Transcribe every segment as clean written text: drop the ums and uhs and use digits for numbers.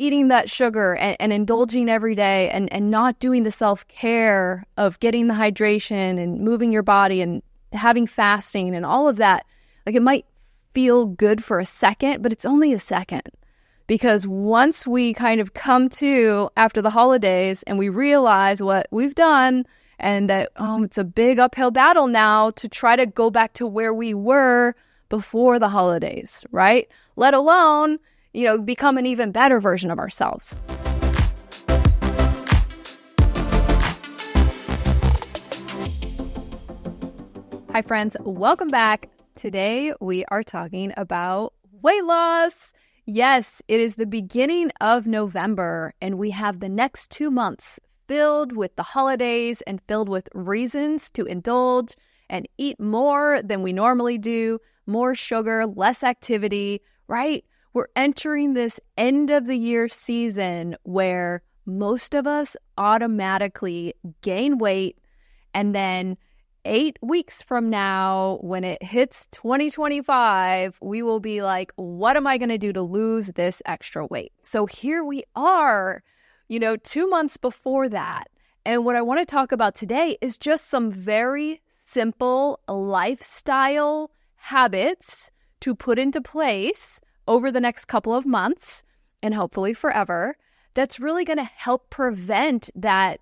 eating that sugar and indulging every day and not doing the self-care of getting the hydration and moving your body and having fasting and all of that, like it might feel good for a second, but it's only a second. Because once we kind of come to after the holidays and we realize what we've done and that, it's a big uphill battle now to try to go back to where we were before the holidays, right? Let alone, become an even better version of ourselves. Hi, friends. Welcome back. Today, we are talking about weight loss. Yes, it is the beginning of November, and we have the next 2 months filled with the holidays and filled with reasons to indulge and eat more than we normally do, more sugar, less activity, right? We're entering this end of the year season where most of us automatically gain weight, and then 8 weeks from now, when it hits 2025, we will be like, what am I going to do to lose this extra weight? So here we are, 2 months before that. And what I want to talk about today is just some very simple lifestyle habits to put into place over the next couple of months and hopefully forever. That's really going to help prevent that,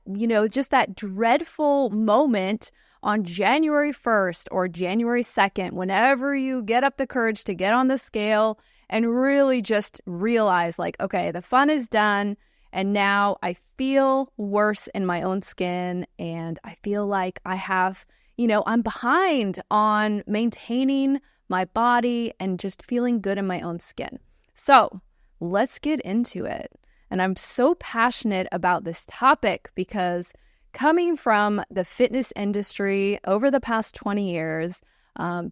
just that dreadful moment on January 1st or January 2nd, whenever you get up the courage to get on the scale and really just realize like, okay, the fun is done. And now I feel worse in my own skin. And I feel like I have, I'm behind on maintaining my body and just feeling good in my own skin. So let's get into it. And I'm so passionate about this topic because coming from the fitness industry over the past 20 years,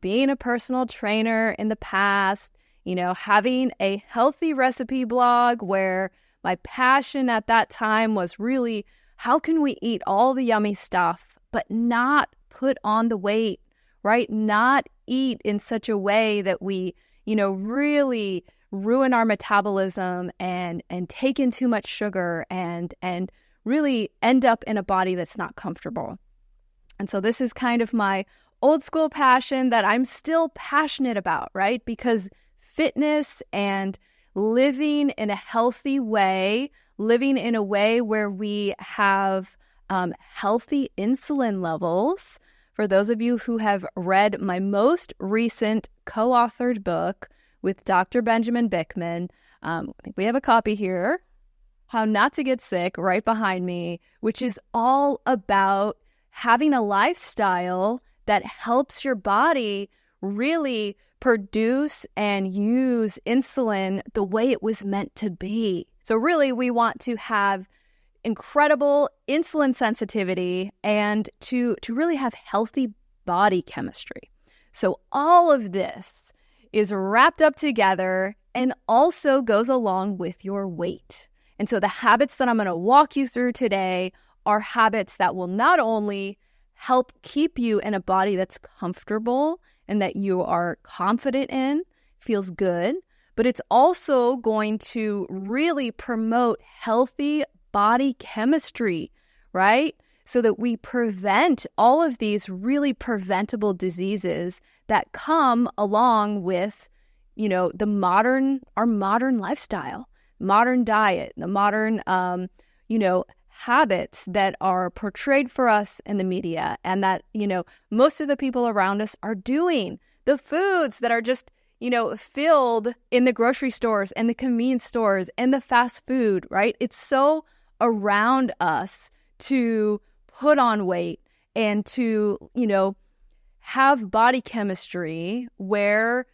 being a personal trainer in the past, having a healthy recipe blog where my passion at that time was really, how can we eat all the yummy stuff, but not put on the weight, right? Not eat in such a way that we, really ruin our metabolism and take in too much sugar and really end up in a body that's not comfortable. And so this is kind of my old school passion that I'm still passionate about, right? Because fitness and living in a healthy way, living in a way where we have healthy insulin levels. For those of you who have read my most recent co-authored book with Dr. Benjamin Bickman, I think we have a copy here, How Not to Get Sick, right behind me, which is all about having a lifestyle that helps your body really produce and use insulin the way it was meant to be. So really, we want to have incredible insulin sensitivity and to really have healthy body chemistry. So all of this is wrapped up together and also goes along with your weight. And so the habits that I'm going to walk you through today are habits that will not only help keep you in a body that's comfortable and that you are confident in, feels good, but it's also going to really promote healthy body chemistry, right? So that we prevent all of these really preventable diseases that come along with, our modern lifestyle, modern diet, the modern, habits that are portrayed for us in the media and that, most of the people around us are doing. The foods that are just, filled in the grocery stores and the convenience stores and the fast food, right? It's so around us to put on weight and to, have body chemistry where,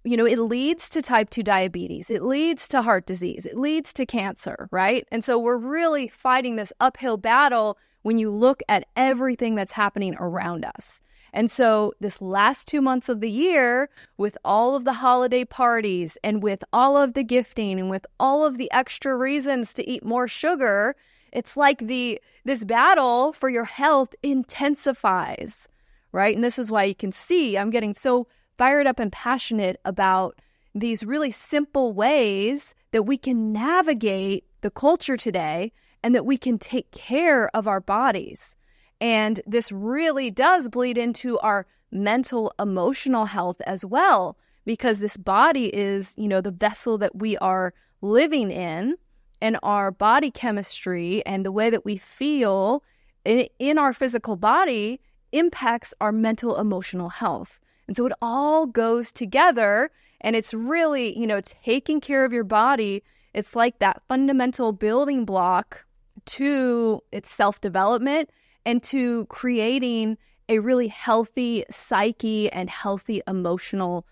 it leads to type 2 diabetes. It leads to heart disease. It leads to cancer, right? And so we're really fighting this uphill battle when you look at everything that's happening around us. And so this last 2 months of the year, with all of the holiday parties and with all of the gifting and with all of the extra reasons to eat more sugar, it's like this battle for your health intensifies, right? And this is why you can see I'm getting so fired up and passionate about these really simple ways that we can navigate the culture today and that we can take care of our bodies. And this really does bleed into our mental, emotional health as well, because this body is, the vessel that we are living in, and our body chemistry and the way that we feel in our physical body impacts our mental, emotional health. And so it all goes together, and it's really, taking care of your body. It's like that fundamental building block to its self-development and to creating a really healthy psyche and healthy emotional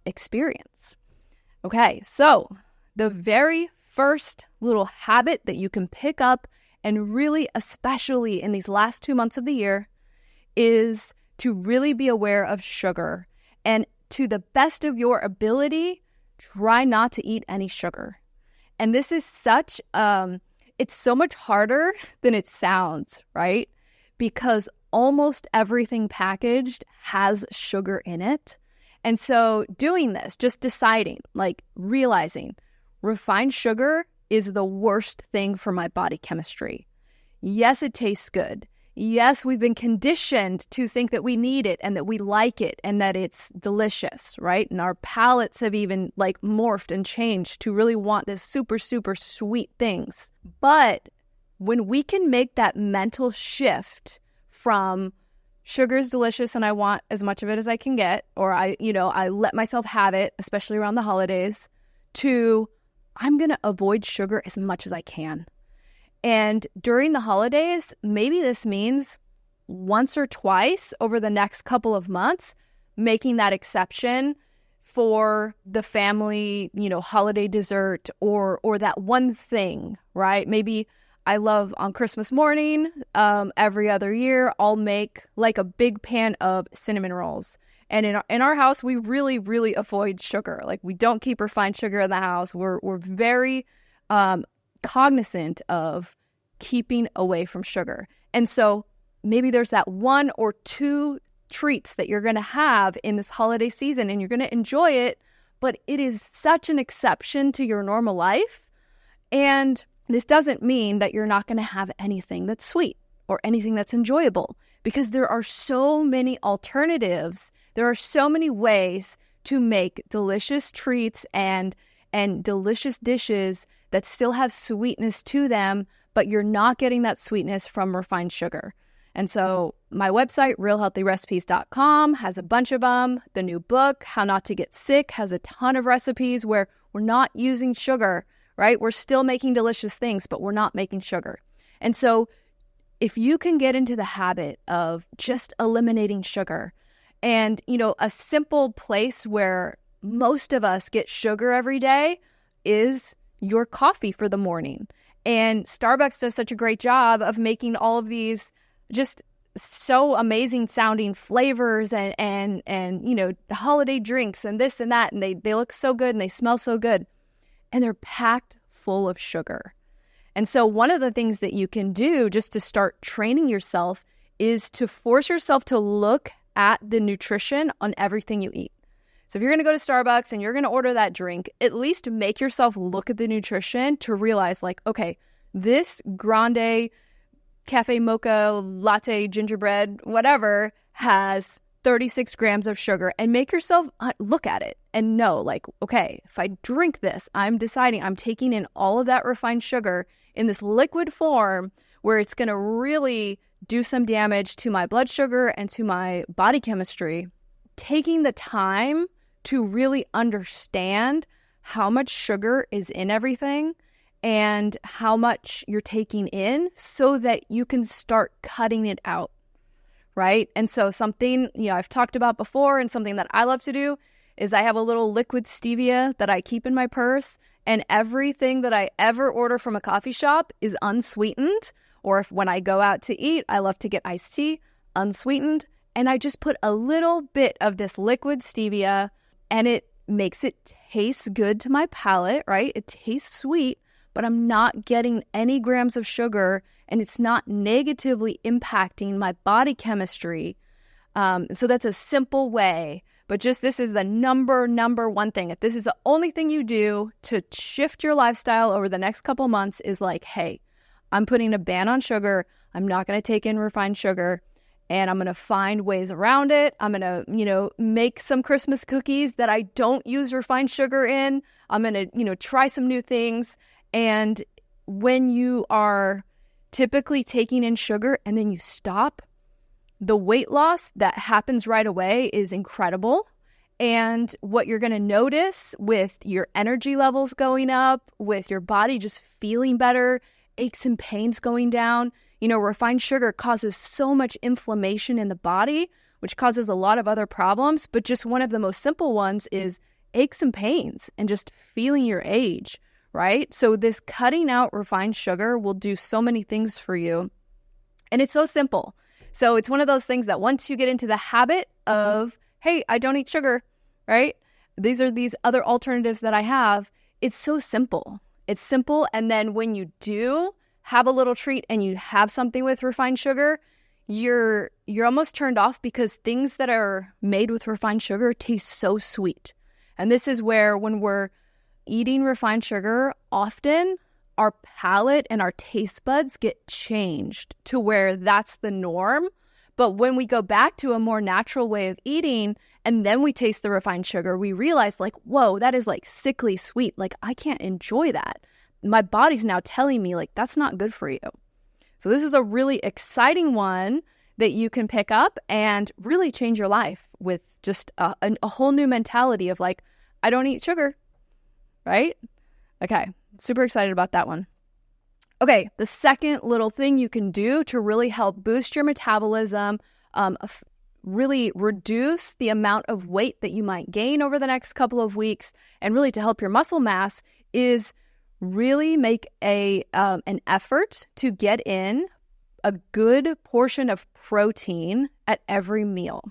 experience. Okay, so the very first little habit that you can pick up, and really especially in these last 2 months of the year, is to really be aware of sugar. And to the best of your ability, try not to eat any sugar. And this is it's so much harder than it sounds, right? Because almost everything packaged has sugar in it. And so doing this, just deciding, realizing refined sugar is the worst thing for my body chemistry. Yes, it tastes good. Yes, we've been conditioned to think that we need it and that we like it and that it's delicious, right? And our palates have even morphed and changed to really want this super, super sweet things. But when we can make that mental shift from sugar is delicious and I want as much of it as I can get, or I let myself have it, especially around the holidays, to I'm going to avoid sugar as much as I can. And during the holidays, maybe this means once or twice over the next couple of months, making that exception for the family, holiday dessert or that one thing, right? Maybe I love on Christmas morning, every other year, I'll make a big pan of cinnamon rolls. And in our house, we really, really avoid sugar. We don't keep refined sugar in the house. We're very cognizant of keeping away from sugar. And so maybe there's that 1 or 2 treats that you're going to have in this holiday season, and you're going to enjoy it, but it is such an exception to your normal life. And this doesn't mean that you're not going to have anything that's sweet or anything that's enjoyable, because there are so many alternatives. There are so many ways to make delicious treats and delicious dishes that still have sweetness to them, but you're not getting that sweetness from refined sugar. And so my website, realhealthyrecipes.com, has a bunch of them. The new book, How Not to Get Sick, has a ton of recipes where we're not using sugar, right? We're still making delicious things, but we're not making sugar. And so if you can get into the habit of just eliminating sugar, and, a simple place where most of us get sugar every day is your coffee for the morning. And Starbucks does such a great job of making all of these just so amazing sounding flavors and holiday drinks and this and that. And they look so good and they smell so good. And they're packed full of sugar. And so one of the things that you can do just to start training yourself is to force yourself to look at the nutrition on everything you eat. So if you're going to go to Starbucks and you're going to order that drink, at least make yourself look at the nutrition to realize okay, this grande cafe mocha latte gingerbread, whatever, has 36 grams of sugar, and make yourself look at it and know okay, if I drink this, I'm deciding I'm taking in all of that refined sugar in this liquid form where it's going to really do some damage to my blood sugar and to my body chemistry. Taking the time to really understand how much sugar is in everything and how much you're taking in so that you can start cutting it out, right? And so something, I've talked about before, and something that I love to do is I have a little liquid stevia that I keep in my purse, and everything that I ever order from a coffee shop is unsweetened. Or when I go out to eat, I love to get iced tea, unsweetened, and I just put a little bit of this liquid stevia, and it makes it taste good to my palate, right? It tastes sweet, but I'm not getting any grams of sugar, and it's not negatively impacting my body chemistry. So that's a simple way. But just this is the number one thing. If this is the only thing you do to shift your lifestyle over the next couple months is like, hey, I'm putting a ban on sugar. I'm not going to take in refined sugar, and I'm going to find ways around it. I'm going to, make some Christmas cookies that I don't use refined sugar in. I'm going to, try some new things. And when you are typically taking in sugar and then you stop, the weight loss that happens right away is incredible. And what you're going to notice with your energy levels going up, with your body just feeling better, aches and pains going down. Refined sugar causes so much inflammation in the body, which causes a lot of other problems. But just one of the most simple ones is aches and pains and just feeling your age, right? So this cutting out refined sugar will do so many things for you. And it's so simple. So it's one of those things that once you get into the habit of, hey, I don't eat sugar, right? These are these other alternatives that I have. It's so simple. It's simple. And then when you do have a little treat and you have something with refined sugar, you're almost turned off because things that are made with refined sugar taste so sweet. And this is where when we're eating refined sugar, often our palate and our taste buds get changed to where that's the norm. But when we go back to a more natural way of eating and then we taste the refined sugar, we realize like, whoa, that is like sickly sweet. Like I can't enjoy that. My body's now telling me like, that's not good for you. So this is a really exciting one that you can pick up and really change your life with just a whole new mentality of like, I don't eat sugar, right? Okay. Super excited about that one. Okay, the second little thing you can do to really help boost your metabolism, really reduce the amount of weight that you might gain over the next couple of weeks, and really to help your muscle mass is really make an effort to get in a good portion of protein at every meal.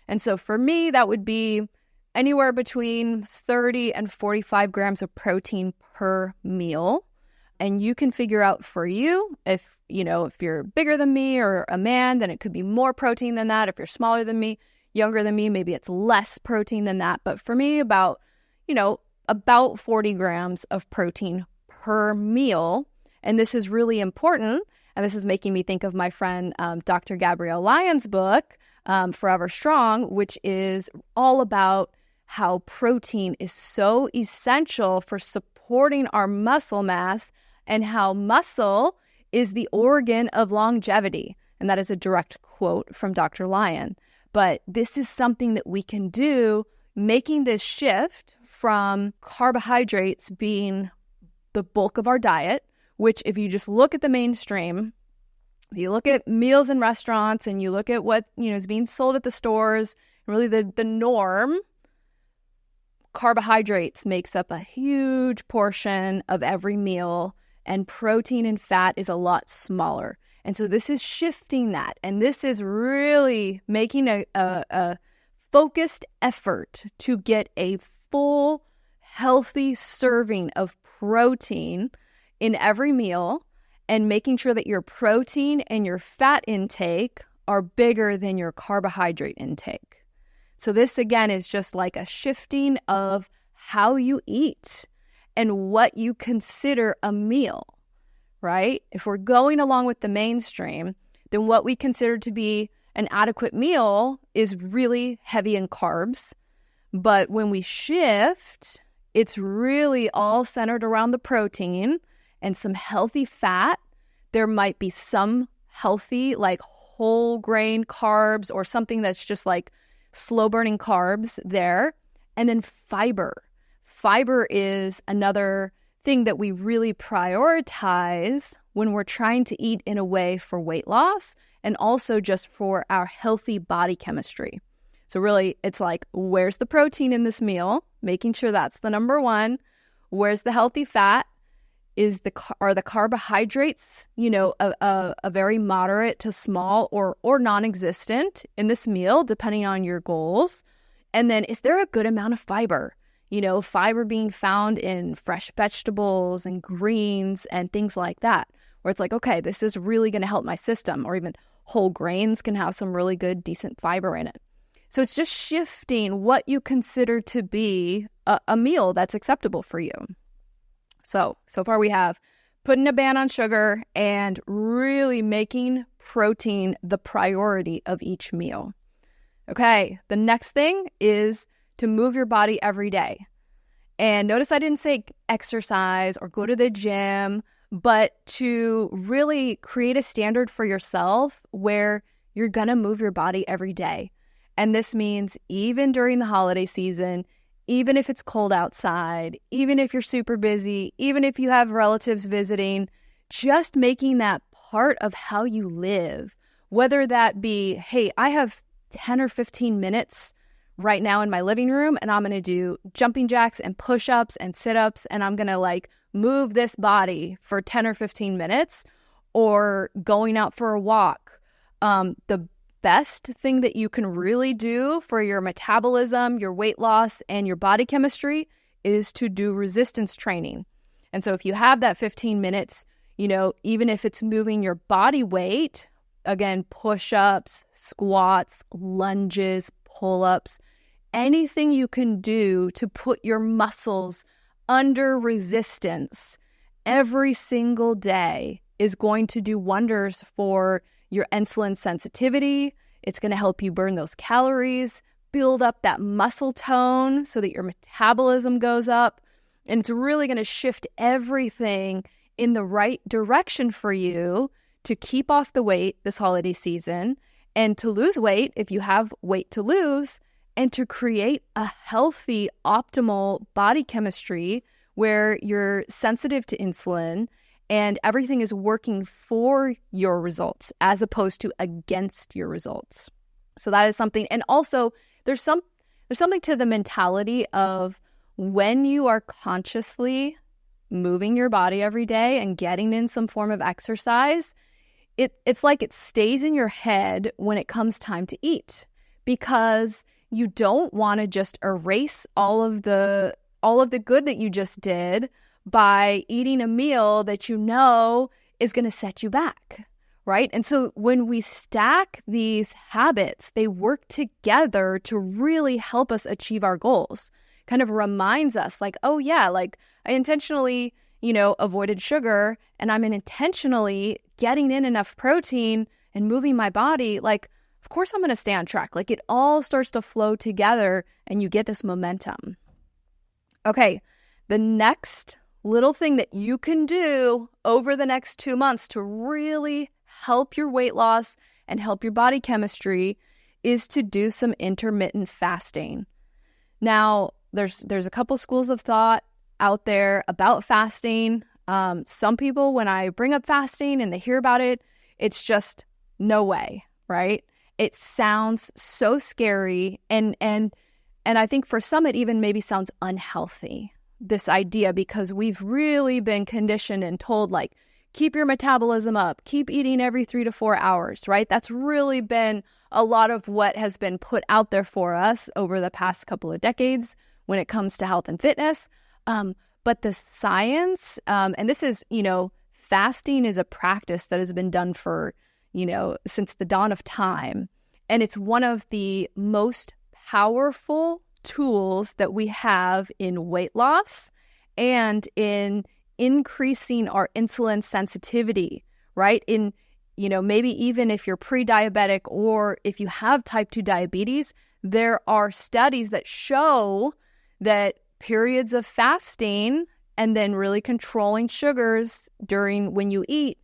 And so for me, that would be anywhere between 30 and 45 grams of protein per meal. And you can figure out for you, if you're bigger than me or a man, then it could be more protein than that. If you're smaller than me, younger than me, maybe it's less protein than that. But for me, about 40 grams of protein per meal. And this is really important. And this is making me think of my friend, Dr. Gabrielle Lyon's book, Forever Strong, which is all about how protein is so essential for supporting our muscle mass and how muscle is the organ of longevity. And that is a direct quote from Dr. Lyon. But this is something that we can do, making this shift from carbohydrates being the bulk of our diet, which if you just look at the mainstream, if you look at meals in restaurants and you look at what is being sold at the stores, really the norm, carbohydrates makes up a huge portion of every meal, and protein and fat is a lot smaller. And so this is shifting that. And this is really making a focused effort to get a full, healthy serving of protein in every meal and making sure that your protein and your fat intake are bigger than your carbohydrate intake. So this, again, is just like a shifting of how you eat and what you consider a meal, right? If we're going along with the mainstream, then what we consider to be an adequate meal is really heavy in carbs. But when we shift, it's really all centered around the protein and some healthy fat. There might be some healthy, like whole grain carbs or something that's just like slow burning carbs there. And then fiber. Fiber is another thing that we really prioritize when we're trying to eat in a way for weight loss and also just for our healthy body chemistry. So really, it's like, where's the protein in this meal? Making sure that's the number one. Where's the healthy fat? Are the carbohydrates, a very moderate to small or non-existent in this meal, depending on your goals? And then is there a good amount of fiber? Fiber being found in fresh vegetables and greens and things like that, where it's like, okay, this is really going to help my system. Or even whole grains can have some really good, decent fiber in it. So it's just shifting what you consider to be a meal that's acceptable for you. So far we have putting a ban on sugar and really making protein the priority of each meal. Okay, the next thing is to move your body every day. And notice I didn't say exercise or go to the gym, but to really create a standard for yourself where you're going to move your body every day. And this means even during the holiday season, even if it's cold outside, even if you're super busy, even if you have relatives visiting, just making that part of how you live. Whether that be, hey, I have 10 or 15 minutes right now in my living room and I'm going to do jumping jacks and push-ups and sit-ups and I'm going to move this body for 10 or 15 minutes, or going out for a walk. The best thing that you can really do for your metabolism, your weight loss, and your body chemistry is to do resistance training. And so if you have that 15 minutes, even if it's moving your body weight, again, push-ups, squats, lunges, pull-ups, anything you can do to put your muscles under resistance every single day is going to do wonders for your insulin sensitivity. It's going to help you burn those calories, build up that muscle tone so that your metabolism goes up. And it's really going to shift everything in the right direction for you to keep off the weight this holiday season and to lose weight if you have weight to lose, and to create a healthy, optimal body chemistry where you're sensitive to insulin and everything is working for your results as opposed to against your results. So that is something. And also there's something to the mentality of when you are consciously moving your body every day and getting in some form of exercise, it's like it stays in your head when it comes time to eat, because you don't want to just erase all of the good that you just did by eating a meal that is going to set you back, right? And so when we stack these habits, they work together to really help us achieve our goals. Kind of reminds us oh yeah, I intentionally, avoided sugar and I'm intentionally getting in enough protein and moving my body. Of course I'm going to stay on track. It all starts to flow together and you get this momentum. Okay, the next little thing that you can do over the next 2 months to really help your weight loss and help your body chemistry is to do some intermittent fasting. Now, there's a couple schools of thought out there about fasting. Some people, when I bring up fasting and they hear about it, it's just no way, right? It sounds so scary, and I think for some it even maybe sounds unhealthy, this idea, because we've really been conditioned and told keep your metabolism up, keep eating every 3 to 4 hours, right? That's really been a lot of what has been put out there for us over the past couple of decades when it comes to health and fitness. But the science, and this is, fasting is a practice that has been done for, since the dawn of time. And it's one of the most powerful tools that we have in weight loss and in increasing our insulin sensitivity, right? In, maybe even if you're pre-diabetic or if you have type 2 diabetes, there are studies that show that periods of fasting and then really controlling sugars when you eat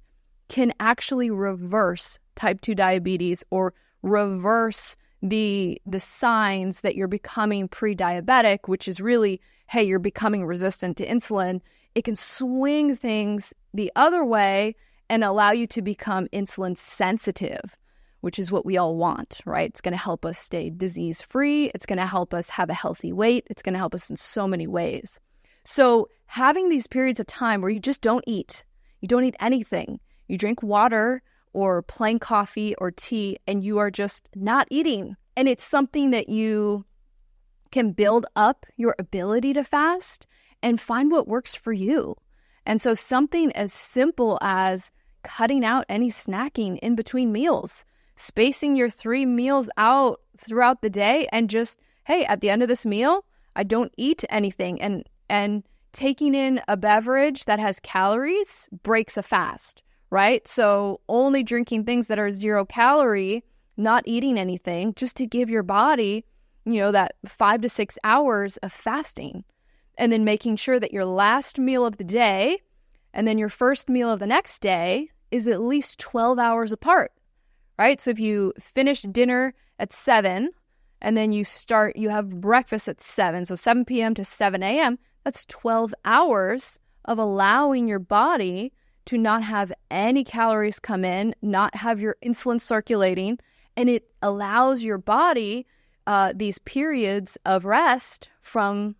can actually reverse type 2 diabetes or reverse the signs that you're becoming pre-diabetic, which is really, hey, you're becoming resistant to insulin. It can swing things the other way and allow you to become insulin sensitive, which is what we all want, right? It's going to help us stay disease-free. It's going to help us have a healthy weight. It's going to help us in so many ways. So having these periods of time where you just don't eat, you don't eat anything, you drink water or plain coffee or tea, and you are just not eating. And it's something that you can build up your ability to fast and find what works for you. And so something as simple as cutting out any snacking in between meals, spacing your 3 meals out throughout the day and just, hey, at the end of this meal, I don't eat anything. And taking in a beverage that has calories breaks a fast, right? So only drinking things that are 0 calorie, not eating anything, just to give your body, that 5 to 6 hours of fasting. And then making sure that your last meal of the day and then your first meal of the next day is at least 12 hours apart, right? So if you finish dinner at 7 and then you have breakfast at 7, so 7 p.m. to 7 a.m., that's 12 hours of allowing your body to not have any calories come in, not have your insulin circulating, and it allows your body these periods of rest from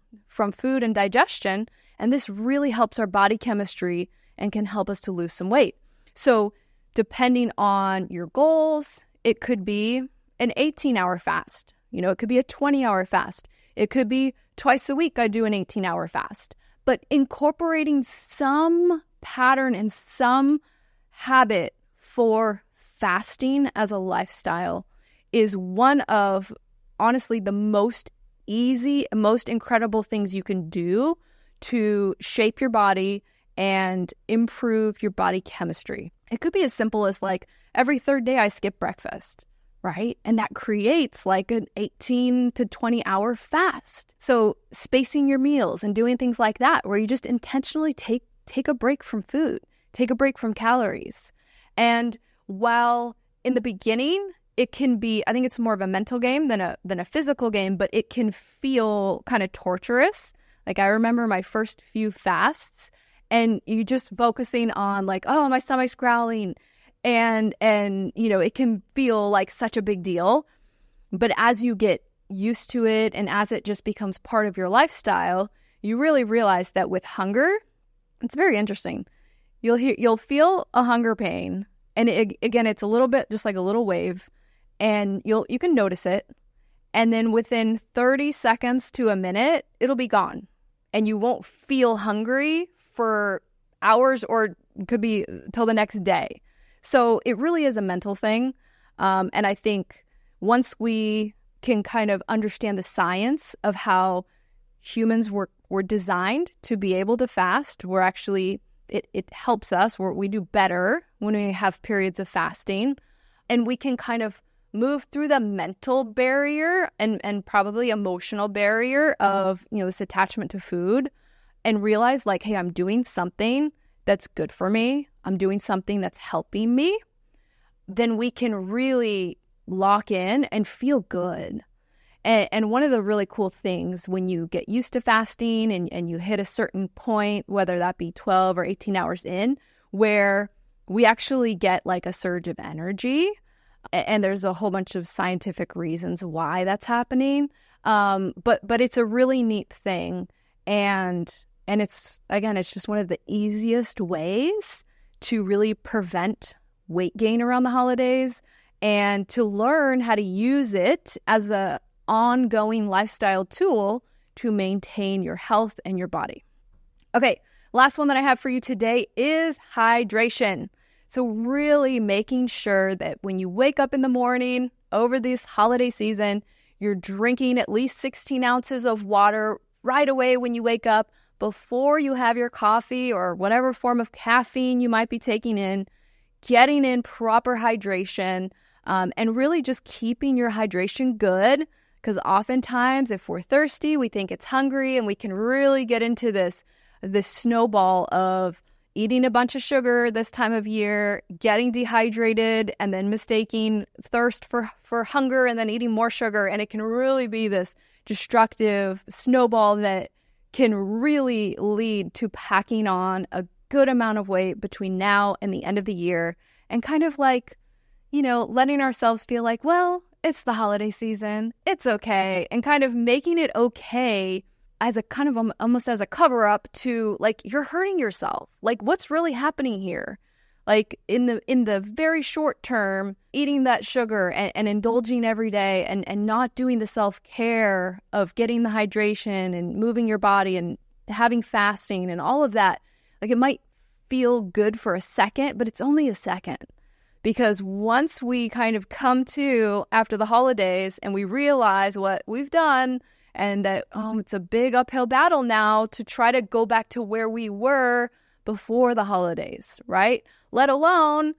food and digestion, and this really helps our body chemistry and can help us to lose some weight. So depending on your goals, it could be an 18-hour fast. It could be a 20-hour fast. It could be twice a week I do an 18-hour fast. But incorporating some pattern and some habit for fasting as a lifestyle is one of, honestly, the most easy, most incredible things you can do to shape your body and improve your body chemistry. It could be as simple as like every third day I skip breakfast, right? And that creates like an 18 to 20 hour fast. So spacing your meals and doing things like that, where you just intentionally take a break from food, take a break from calories. And while in the beginning, it can be, I think it's more of a mental game than a physical game, but it can feel kind of torturous. Like I remember my first few fasts and you just focusing on like, oh, my stomach's growling. And it can feel like such a big deal. But as you get used to it and as it just becomes part of your lifestyle, you really realize that with hunger, it's very interesting. You'll feel a hunger pain. And again, it's a little bit just like a little wave. And you can notice it. And then within 30 seconds to a minute, it'll be gone. And you won't feel hungry for hours or could be till the next day. So it really is a mental thing. And I think once we can kind of understand the science of how humans were designed to be able to fast, we're actually, it helps us, we do better when we have periods of fasting. And we can kind of move through the mental barrier and probably emotional barrier of, this attachment to food and realize like, hey, I'm doing something that's good for me. I'm doing something that's helping me. Then we can really lock in and feel good. And one of the really cool things when you get used to fasting and you hit a certain point, whether that be 12 or 18 hours in, where we actually get like a surge of energy. And there's a whole bunch of scientific reasons why that's happening. But it's a really neat thing. And it's just one of the easiest ways to really prevent weight gain around the holidays and to learn how to use it as an ongoing lifestyle tool to maintain your health and your body. Okay, last one that I have for you today is hydration. So really making sure that when you wake up in the morning over this holiday season, you're drinking at least 16 ounces of water right away when you wake up before you have your coffee or whatever form of caffeine you might be taking in, getting in proper hydration, and really just keeping your hydration good. Because oftentimes if we're thirsty, we think it's hungry and we can really get into this snowball of eating a bunch of sugar this time of year, getting dehydrated, and then mistaking thirst for hunger and then eating more sugar. And it can really be this destructive snowball that can really lead to packing on a good amount of weight between now and the end of the year. And kind of like, letting ourselves feel like, well, it's the holiday season, it's okay. And kind of making it okay as a kind of almost as a cover up to like, you're hurting yourself. Like, what's really happening here? Like in the very short term, eating that sugar and indulging every day and not doing the self-care of getting the hydration and moving your body and having fasting and all of that, like it might feel good for a second, but it's only a second. Because once we kind of come to after the holidays and we realize what we've done and that, it's a big uphill battle now to try to go back to where we were before the holidays, right? Let alone,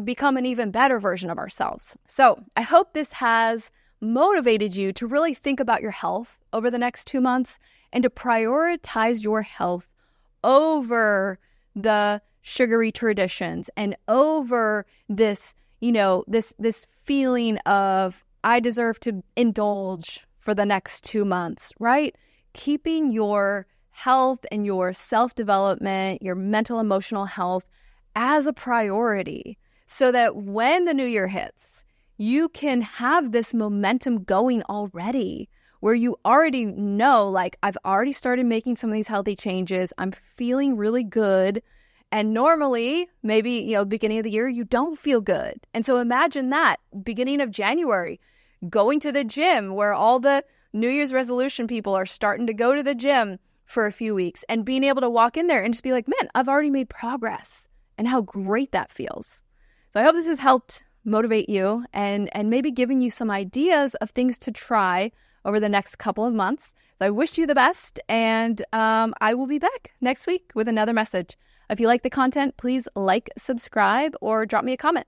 become an even better version of ourselves. So I hope this has motivated you to really think about your health over the next 2 months and to prioritize your health over the sugary traditions and over this, this feeling of I deserve to indulge for the next 2 months, right? Keeping your health and your self-development, your mental, emotional health as a priority so that when the new year hits, you can have this momentum going already where you already know, like, I've already started making some of these healthy changes. I'm feeling really good. And normally, maybe, beginning of the year, you don't feel good. And so imagine that beginning of January, going to the gym where all the New Year's resolution people are starting to go to the gym for a few weeks and being able to walk in there and just be like, man, I've already made progress and how great that feels. So I hope this has helped motivate you and maybe giving you some ideas of things to try over the next couple of months. So I wish you the best, and I will be back next week with another message. If you like the content, please like, subscribe, or drop me a comment.